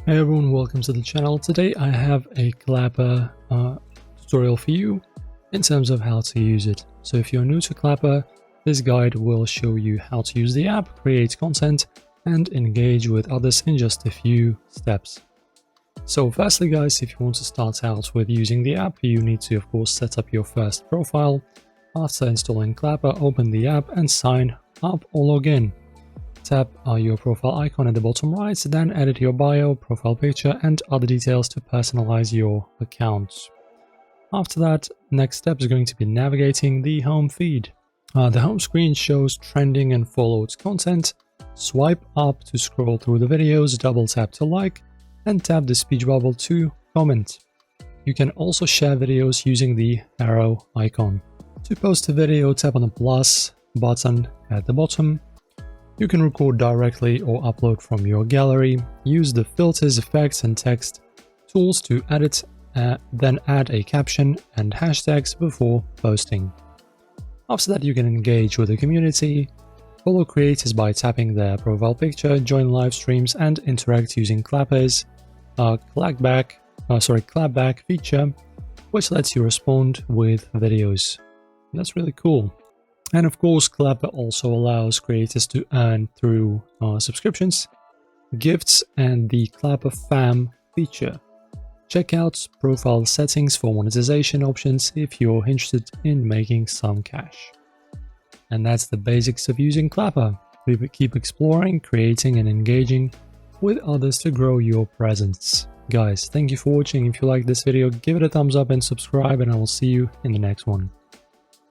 Hey everyone, welcome to the channel. Today I have a Clapper tutorial for you in terms of how to use it. So if you're new to Clapper, this guide will show you how to use the app, create content, and engage with others in just a few steps. So firstly guys, if you want to start out with using the app, you need to of course set up your first profile. After installing Clapper, open the app and sign up or log in. Tap your profile icon at the bottom right, then edit your bio, profile picture, and other details to personalize your account. After that, next step is going to be navigating the home feed. The home screen shows trending and followed content. Swipe up to scroll through the videos, double tap to like, and tap the speech bubble to comment. You can also share videos using the arrow icon. To post a video, tap on the plus button at the bottom. You can record directly or upload from your gallery. Use the filters, effects, and text tools to edit, then add a caption and hashtags before posting. After that, you can engage with the community, follow creators by tapping their profile picture, join live streams, and interact using Clapper's clapback feature, which lets you respond with videos. That's really cool. And of course, Clapper also allows creators to earn through subscriptions, gifts, and the Clapper Fam feature. Check out profile settings for monetization options if you're interested in making some cash. And that's the basics of using Clapper. Keep exploring, creating, and engaging with others to grow your presence. Guys, thank you for watching. If you like this video, give it a thumbs up and subscribe, and I will see you in the next one.